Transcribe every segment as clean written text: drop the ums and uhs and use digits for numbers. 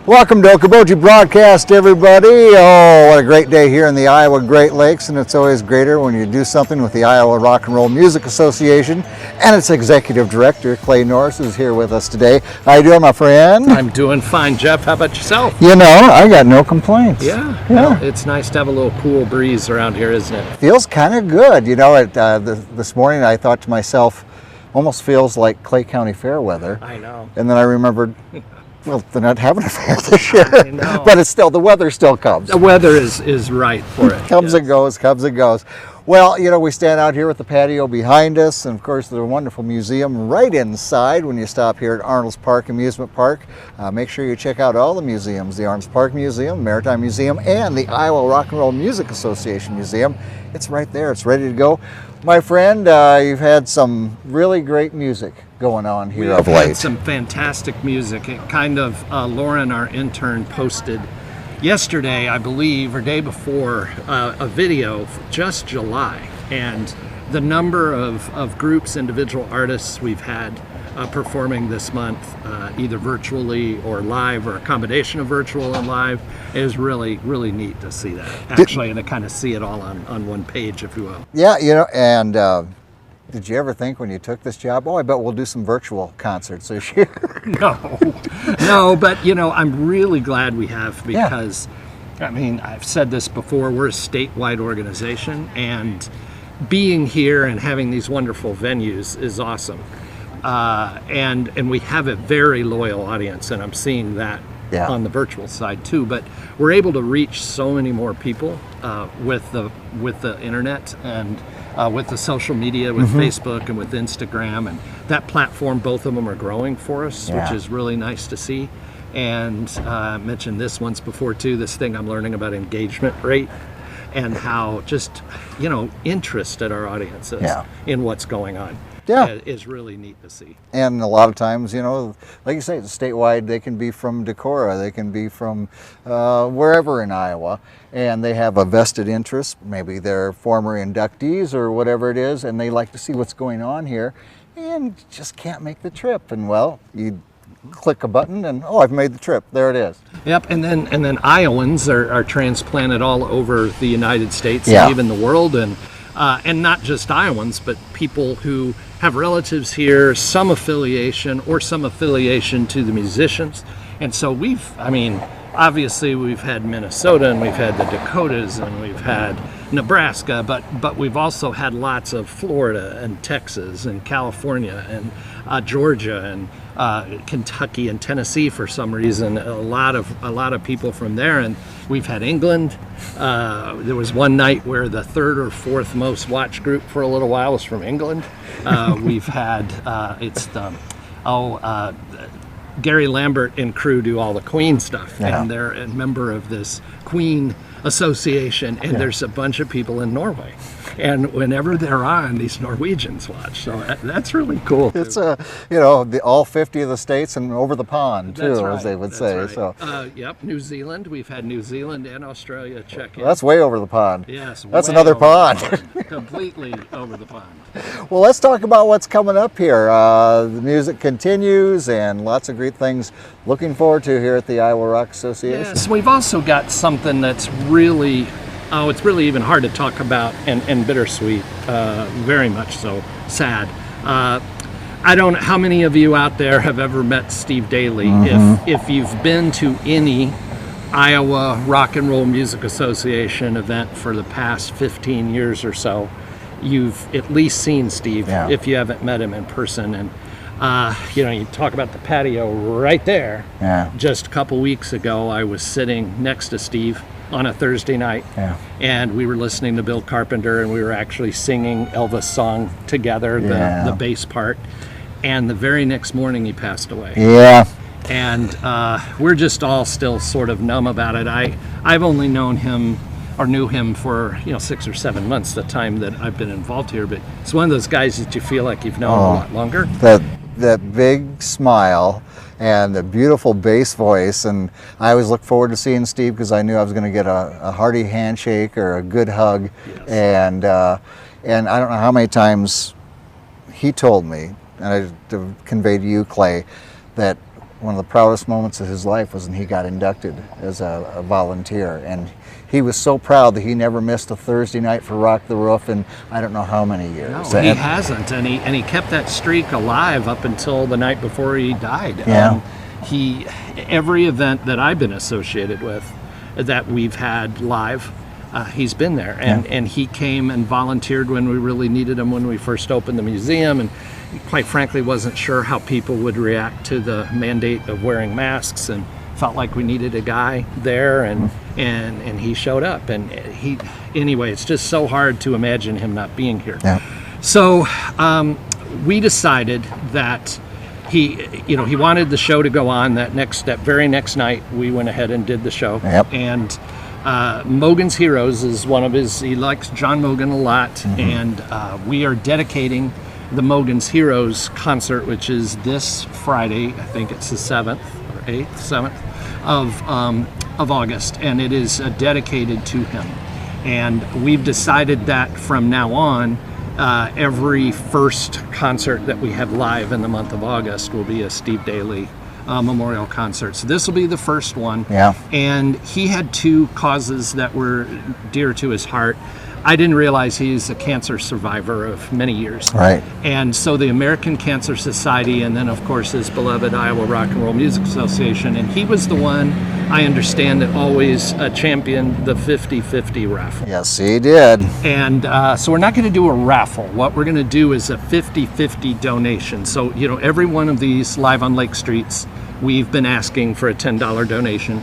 Welcome to Okoboji Broadcast, everybody. Oh, what a great day here in the Iowa Great Lakes, and it's always greater when you do something with the Iowa Rock and Roll Music Association, and its Executive Director, Clay Norris, is here with us today. How you doing, my friend? I'm doing fine, Jeff. How about yourself? You know, I got no complaints. Yeah. Well, it's nice to have a little cool breeze around here, isn't it? Feels kind of good. You know, this morning I thought to myself, almost feels like Clay County Fair weather. I know. And then I remembered, well, they're not having a fair this year. I know. But it's still, the weather still comes. The weather is right for it. Comes and goes, comes and goes. Well, you know, we stand out here with the patio behind us, and of course there's a wonderful museum right inside when you stop here at Arnold's Park Amusement Park. Make sure you check out all the museums, the Arnold's Park Museum, Maritime Museum, and the Iowa Rock and Roll Music Association Museum. It's right there, it's ready to go. My friend, you've had some really great music going on here of late. Had some fantastic music. It kind of, Lauren, our intern, posted yesterday, I believe, or day before, a video for just July, and the number of groups, individual artists we've had performing this month, either virtually or live, or a combination of virtual and live, is really, really neat to see that, actually, and to kind of see it all on one page, if you will. Yeah, you know, and did you ever think when you took this job, oh, I bet we'll do some virtual concerts this year? No, but you know, I'm really glad we have, because, I mean, I've said this before, we're a statewide organization, and being here and having these wonderful venues is awesome. And we have a very loyal audience, and I'm seeing that on the virtual side too. But we're able to reach so many more people with the internet and with the social media, with Facebook and with Instagram, and that platform, both of them are growing for us, which is really nice to see. And I mentioned this once before too, this thing I'm learning about engagement rate and how just, you know, interest at our audiences in what's going on. Is really neat to see. And a lot of times, you know, like you say, it's statewide. They can be from Decorah, they can be from wherever in Iowa, and they have a vested interest. Maybe they're former inductees or whatever it is, and they like to see what's going on here and just can't make the trip. And well, you click a button and, oh, I've made the trip. There it is. Yep, and then Iowans are transplanted all over the United States and even the world, and not just Iowans, but people who have relatives here, some affiliation to the musicians. And so obviously we've had Minnesota, and we've had the Dakotas, and we've had Nebraska, but we've also had lots of Florida and Texas and California and Georgia and Kentucky and Tennessee for some reason. A lot of people from there, and we've had England. There was one night where the third or fourth most watched group for a little while was from England. We've had Gary Lambert and crew do all the Queen stuff, and they're a member of this Queen association, and there's a bunch of people in Norway, and whenever they're on, these Norwegians watch, so that's really cool. It's you know, all 50 of the states and over the pond too, as they would say. Right. So yep, New Zealand, we've had New Zealand and Australia check in. That's way over the pond. Yes, that's another pond. Completely over the pond. Well, let's talk about what's coming up here. The music continues, and lots of great things looking forward to here at the Iowa Rock Association. Yes, we've also got something that's really, it's really even hard to talk about, and bittersweet, very much so, sad. I don't know how many of you out there have ever met Steve Daly. If you've been to any Iowa Rock and Roll Music Association event for the past 15 years or so, you've at least seen Steve, if you haven't met him in person. And you know, you talk about the patio right there. Just a couple weeks ago, I was sitting next to Steve on a Thursday night, and we were listening to Bill Carpenter, and we were actually singing Elvis' song together, the bass part. And the very next morning, he passed away. And we're just all still sort of numb about it. I've only known him, or knew him, for 6 or 7 months, the time that I've been involved here. But it's one of those guys that you feel like you've known a lot longer. That big smile and the beautiful bass voice, and I always look forward to seeing Steve because I knew I was going to get a hearty handshake or a good hug. And I don't know how many times he told me, and I conveyed to you, Clay, that one of the proudest moments of his life was when he got inducted as a volunteer, and he was so proud that he never missed a Thursday night for Rock the Roof in I don't know how many years. No, he hasn't, and he kept that streak alive up until the night before he died. Yeah. Every event that I've been associated with that we've had live, he's been there, and he came and volunteered when we really needed him when we first opened the museum, and quite frankly wasn't sure how people would react to the mandate of wearing masks, and felt like we needed a guy there, and he showed up, and anyway, it's just so hard to imagine him not being here. Yeah. So we decided that he wanted the show to go on that very next night. We went ahead and did the show. Yep. And Mogen's Heroes is one of he likes John Mogen a lot, and we are dedicating the Mogen's Heroes concert, which is this Friday. I think it's the 7th of August, and it is dedicated to him. And we've decided that from now on, every first concert that we have live in the month of August will be a Steve Daly Memorial Concert. So this will be the first one. Yeah. And he had two causes that were dear to his heart. I didn't realize he's a cancer survivor of many years. Right. And so the American Cancer Society, and then of course his beloved Iowa Rock and Roll Music Association, and he was the one, I understand, that always championed the 50-50 raffle. Yes, he did. And so we're not going to do a raffle. What we're going to do is a 50-50 donation. So, every one of these live on Lake Streets, we've been asking for a $10 donation.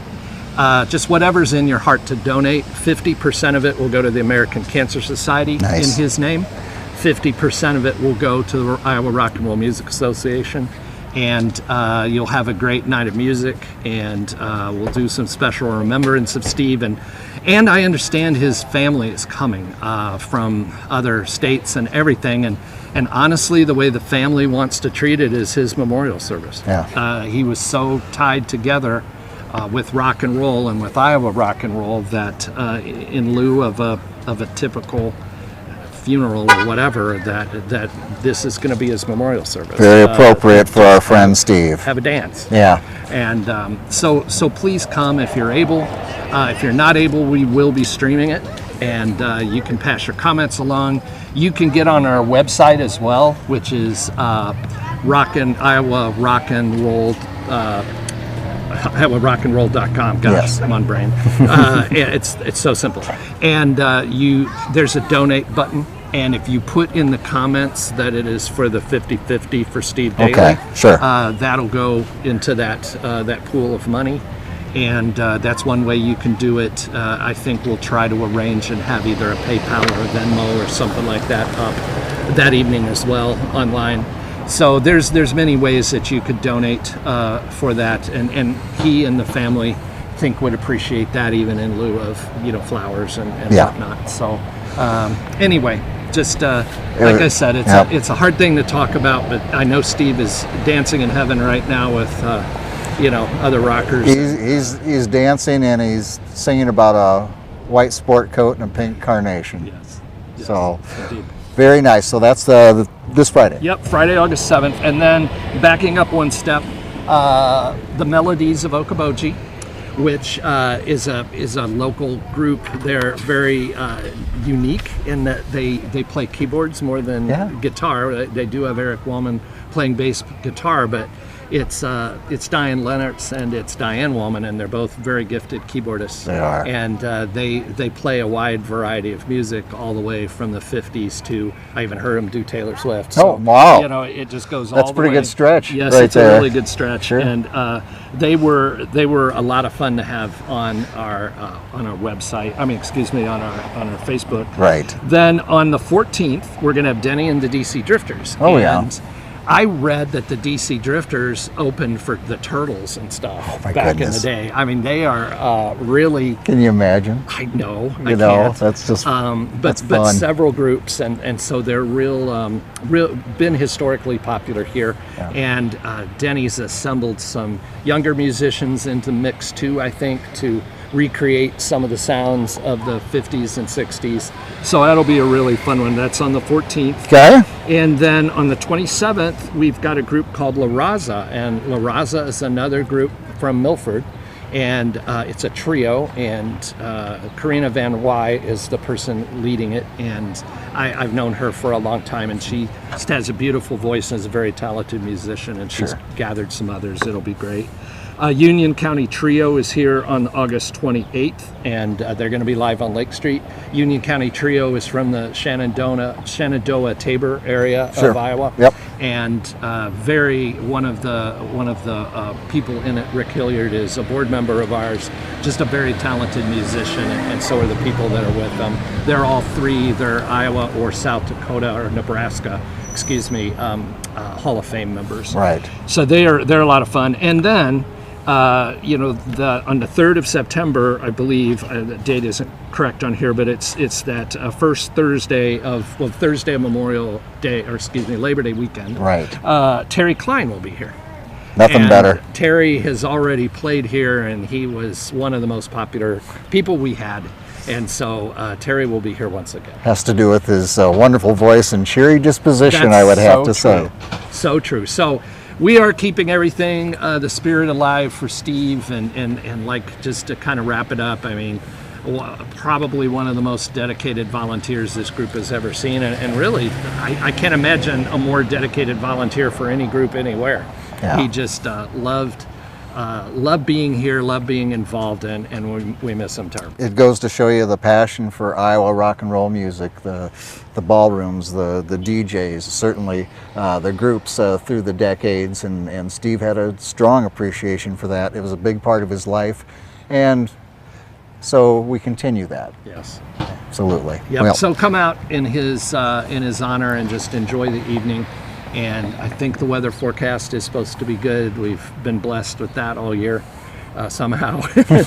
Just whatever's in your heart to donate. 50% of it will go to the American Cancer Society in his name. 50% of it will go to the Iowa Rock and Roll Music Association. And you'll have a great night of music, and we'll do some special remembrance of Steve. And I understand his family is coming from other states and everything. And honestly, the way the family wants to treat it is his memorial service. Yeah. He was so tied together with rock and roll and with Iowa rock and roll that in lieu of a typical funeral or whatever, that this is going to be his memorial service. Very appropriate for our friend Steve. Have a dance. Yeah. And so please come if you're able. If you're not able, we will be streaming it, and you can pass your comments along. You can get on our website as well, which is Iowa Rock and Roll. rockandroll.com. Gosh, Yes. I'm on brain. It's so simple. And there's a donate button, and if you put in the comments that it is for the 50-50 for Steve Daly, Okay, sure. That'll go into that pool of money. And that's one way you can do it. I think we'll try to arrange and have either a PayPal or a Venmo or something like that up that evening as well online. So there's many ways that you could donate for that, and he and the family think would appreciate that, even in lieu of flowers and whatnot. So anyway, just like I said, it's a hard thing to talk about, but I know Steve is dancing in heaven right now with other rockers. He's dancing, and he's singing about a white sport coat and a pink carnation. Yes. So. Indeed. Very nice. So that's this Friday. Yep, Friday, August 7th. And then backing up one step, the Melodies of Okoboji, which is a local group. They're very unique in that they play keyboards more than guitar. They do have Eric Wallman playing bass guitar, but it's Diane Lennertz and it's Diane Wallman, and they're both very gifted keyboardists. They are. And they play a wide variety of music, all the way from the 50s to, I even heard them do Taylor Swift. So, oh, wow. It just goes all the way. That's a pretty good stretch. Yes, right it's there. a really good stretch. Sure. And they were a lot of fun to have on our website. On our Facebook. Right. Then on the 14th, we're going to have Denny and the DC Drifters. Oh, yeah. And I read that the DC Drifters opened for the Turtles and stuff back in the day. I mean, they are really. Can you imagine? I know. You know, that's just. But several groups, and so they're real been historically popular here. Yeah. And Denny's assembled some younger musicians into mix too, I think, to recreate some of the sounds of the 50s and 60s. So that'll be a really fun one. That's on the 14th. Okay. And then on the 27th, we've got a group called La Raza, and La Raza is another group from Milford, and it's a trio, and Karina Van Wy is the person leading it, and I've known her for a long time, and she has a beautiful voice and is a very talented musician, and she's gathered some others. It'll be great. Union County Trio is here on August 28th, and they're going to be live on Lake Street. Union County Trio is from the Shenandoah Tabor area of Iowa. Yep. And one of the people in it, Rick Hilliard, is a board member of ours, just a very talented musician, and so are the people that are with them. They're all three either Iowa or South Dakota or Nebraska, Hall of Fame members. Right. So they're a lot of fun. And then on the 3rd of September, I believe, the date isn't correct on here, but it's that first Thursday of Memorial Day, Labor Day weekend. Right. Terry Klein will be here. Nothing better. Terry has already played here, and he was one of the most popular people we had. And so Terry will be here once again. Has to do with his wonderful voice and cheery disposition, That's I would have to so say. So true. So we are keeping everything, the spirit alive for Steve, and like, just to kind of wrap it up, I mean, probably one of the most dedicated volunteers this group has ever seen, and really, I can't imagine a more dedicated volunteer for any group anywhere. Yeah. He just loved being here, loved being involved, and we miss him terribly. It goes to show you the passion for Iowa rock and roll music, the ballrooms, the DJs, certainly the groups through the decades, and Steve had a strong appreciation for that. It was a big part of his life, and so we continue that. Yes. Absolutely. Yep. Well, so come out in his honor and just enjoy the evening. And I think the weather forecast is supposed to be good. We've been blessed with that all year somehow.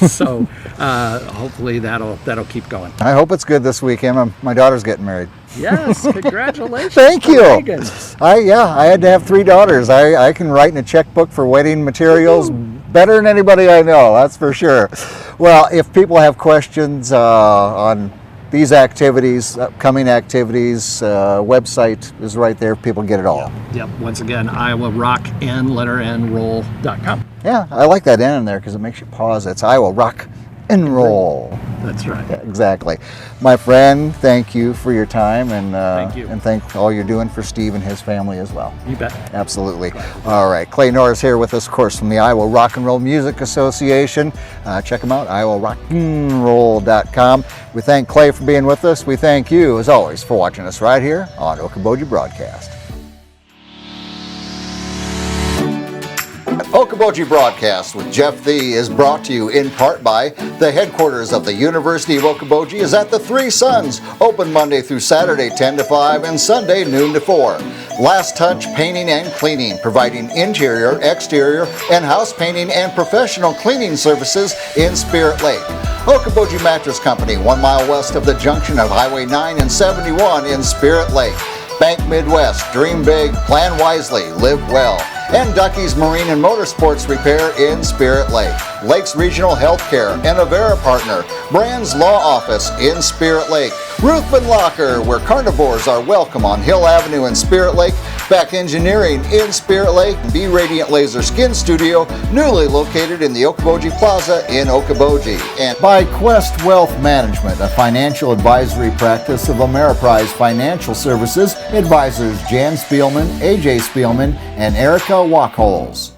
So hopefully that'll keep going. I hope it's good this weekend. My daughter's getting married. Yes, congratulations. Thank you. Mogen. I had to have 3 daughters. I can write in a checkbook for wedding materials better than anybody I know, that's for sure. Well, if people have questions on these activities, upcoming activities, website is right there. People get it all. Yep. Once again, Iowa Rock and letter N roll.com. Yeah, I like that N in there because it makes you pause. It's Iowa Rock and Roll. That's right. Yeah, exactly. My friend, thank you for your time, and Thank you. And thank all you're doing for Steve and his family as well. You bet. Absolutely. All right, Clay Norris here with us, of course, from the Iowa Rock and Roll Music Association. Check them out, iowarockandroll.com. We thank Clay for being with us. We thank you, as always, for watching us right here on Okoboji Broadcast. Okoboji Broadcast with Jeff Thee is brought to you in part by the headquarters of the University of Okoboji is at the Three Sons, open Monday through Saturday 10 to 5 and Sunday noon to 4. Last Touch Painting and Cleaning, providing interior, exterior, and house painting and professional cleaning services in Spirit Lake. Okoboji Mattress Company, 1 mile west of the junction of Highway 9 and 71 in Spirit Lake. Bank Midwest, dream big, plan wisely, live well. And Ducky's Marine and Motorsports Repair in Spirit Lake. Lakes Regional Healthcare and Avera Partner. Brand's Law Office in Spirit Lake. Ruthven Locker, where carnivores are welcome on Hill Avenue in Spirit Lake. Beck Engineering in Spirit Lake. Be Radiant Laser Skin Studio, newly located in the Okoboji Plaza in Okoboji. And by Quest Wealth Management, a financial advisory practice of Ameriprise Financial Services. Advisors Jan Spielman, AJ Spielman, and Erica Wachholz.